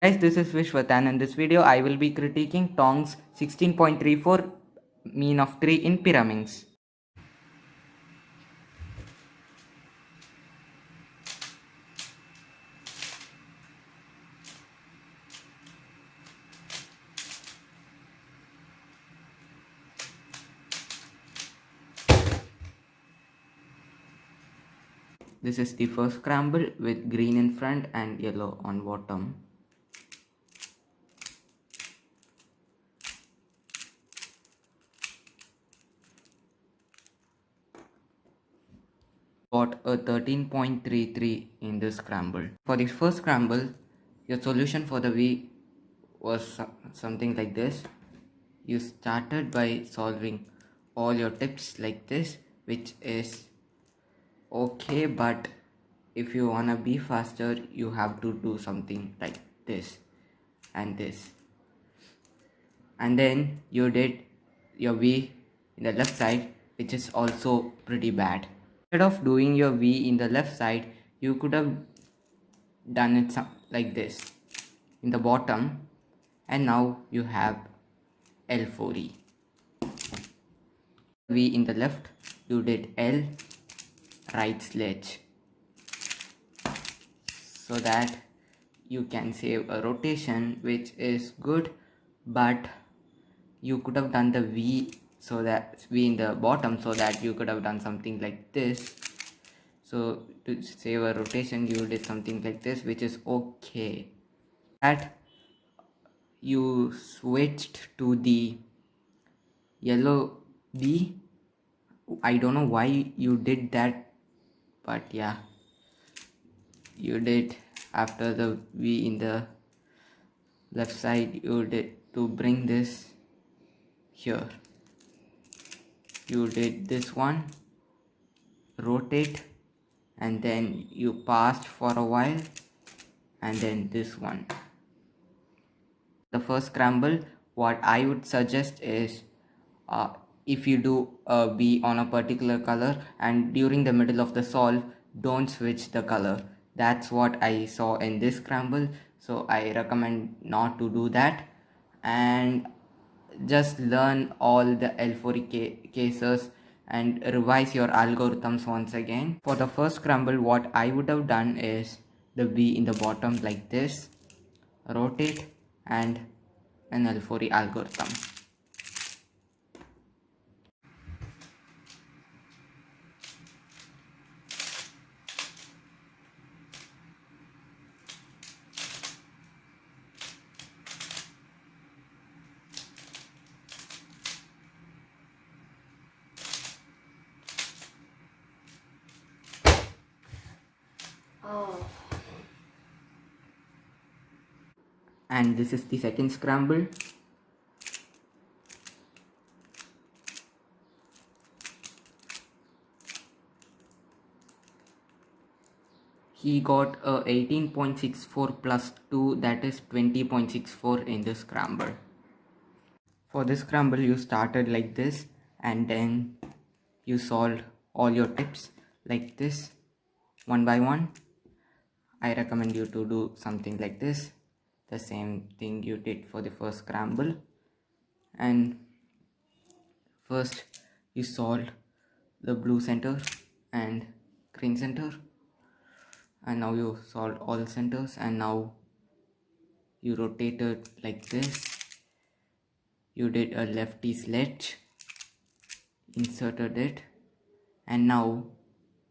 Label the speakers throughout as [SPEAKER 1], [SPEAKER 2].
[SPEAKER 1] Guys, this is Vishwat, and in this video I will be critiquing TONK's 16.34 mean of 3 in Pyraminx. This is the first scramble with green in front and yellow on bottom. Got a 13.33 in this scramble. For the first scramble, your solution for the V was something like this. You started by solving all your tips like this, which is okay, but if you wanna be faster, you have to do something like this and this. And then you did your V in the left side, which is also pretty bad. Instead of doing your V in the left side, you could have done it like this in the bottom, and now you have L4E. V in the left, you did L right sledge, so that you can save a rotation, which is good, but you could have done the V, so that V in the bottom, so that you could have done something like this. So to save a rotation, you did something like this, which is okay. That you switched to the yellow V. I don't know why you did that, but yeah, you did. After the V in the left side, you did to bring this here. You did this one, rotate, and then you passed for a while, and then this one. The first scramble, what I would suggest is uh, if you do a B on a particular color and during the middle of the solve, don't switch the color. That's what I saw in this scramble, so I recommend not to do that, and just learn all the L4 cases and revise your algorithms once again. For the first scramble, what I would have done is the B in the bottom like this, rotate, and an L4 algorithm. And this is the second scramble. He got a 18.64 plus 2, that is 20.64 in this scramble. For this scramble, you started like this, and then you solved all your tips like this one by one. I recommend you to do something like this, the same thing you did for the first scramble. And first you solved the blue center and green center, and now you solved all centers, and now you rotated like this. You did a lefty sledge, inserted it, and now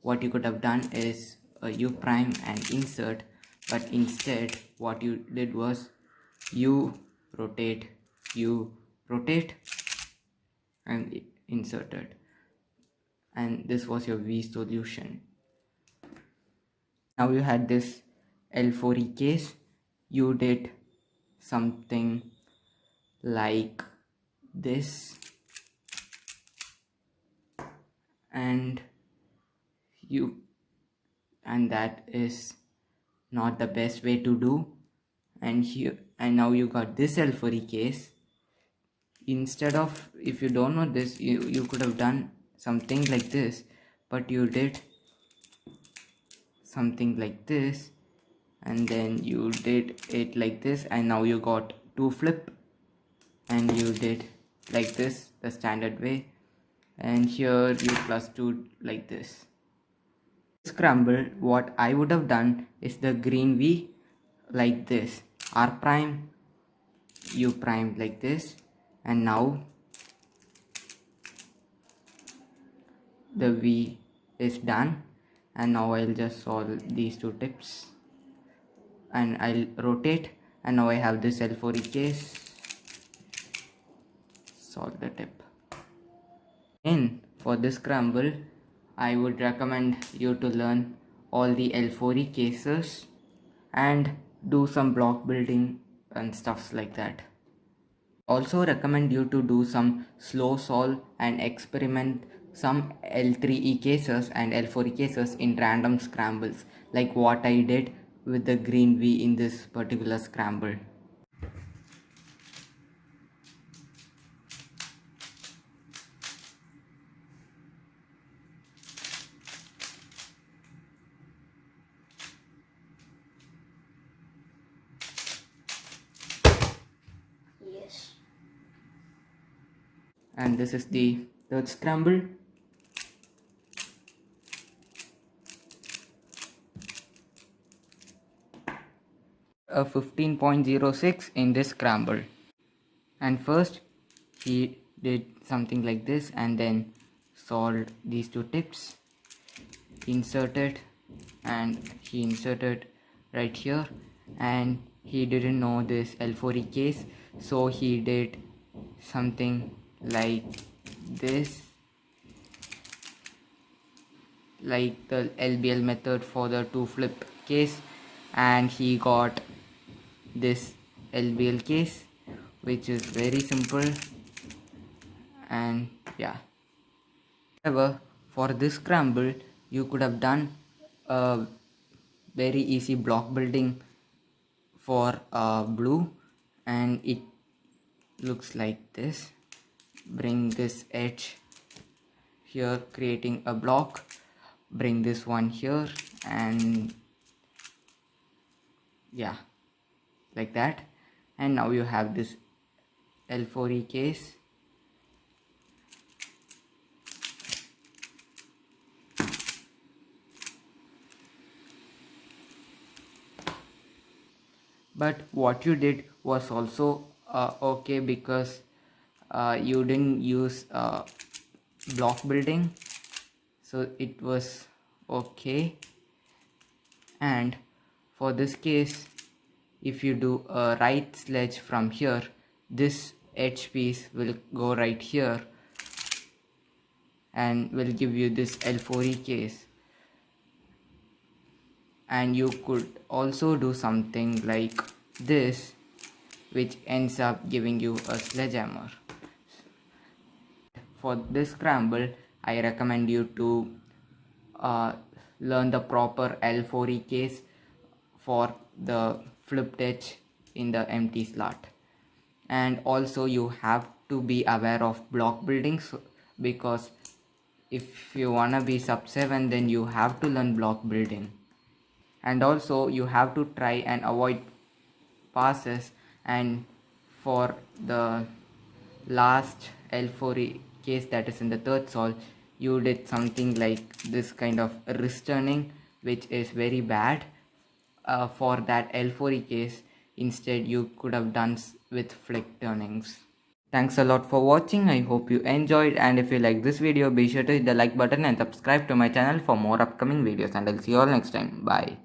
[SPEAKER 1] what you could have done is a U prime and insert, but instead what you did was you rotate, you rotate, and inserted, and this was your V solution. Now you had this L4E case, you did something like this, and that is not the best way to do. And now you got this L4E case. Instead of, if you don't know this, you could have done something like this, but you did something like this, and then you did it like this, and now you got 2 flip, and you did like this the standard way, and here you plus 2 like this. Scramble, what I would have done is the green V like this, R prime, U prime like this, and now the V is done, and now I'll just solve these 2 tips, and I'll rotate, and now I have this L4E case, solve the tip. In for this scramble, I would recommend you to learn all the L4E cases and do some block building and stuffs like that. Also recommend you to do some slow solve and experiment some L3E cases and L4E cases in random scrambles, like what I did with the green V in this particular scramble.
[SPEAKER 2] Yes.
[SPEAKER 1] And this is the third scramble. A 15.06 in this scramble. And first he did something like this, and then solved these 2 tips, inserted, and he inserted right here, and he didn't know this L4E case, so he did something like this, like the LBL method for the 2 flip case, and he got this LBL case, which is very simple. And yeah, however, for this scramble you could have done a very easy block building for blue, and it looks like this. Bring this edge here, creating a block, bring this one here, and yeah, like that. And now you have this L4E case. But what you did was also okay, because you didn't use block building, so it was okay. And for this case, if you do a right sledge from here, this edge piece will go right here and will give you this L4E case. And you could also do something like this, which ends up giving you a sledgehammer. For this scramble, I recommend you to learn the proper L4E case for the flipped edge in the empty slot. And also you have to be aware of block buildings, because if you wanna be sub 7, then you have to learn block building. And also you have to try and avoid passes. And for the last L4 case, that is in the third solve, you did something like this kind of wrist turning, which is very bad for that L4 case. Instead you could have done with flick turnings. Thanks a lot for watching. I hope you enjoyed, and if you like this video, be sure to hit the like button and subscribe to my channel for more upcoming videos, and I'll see you all next time. Bye.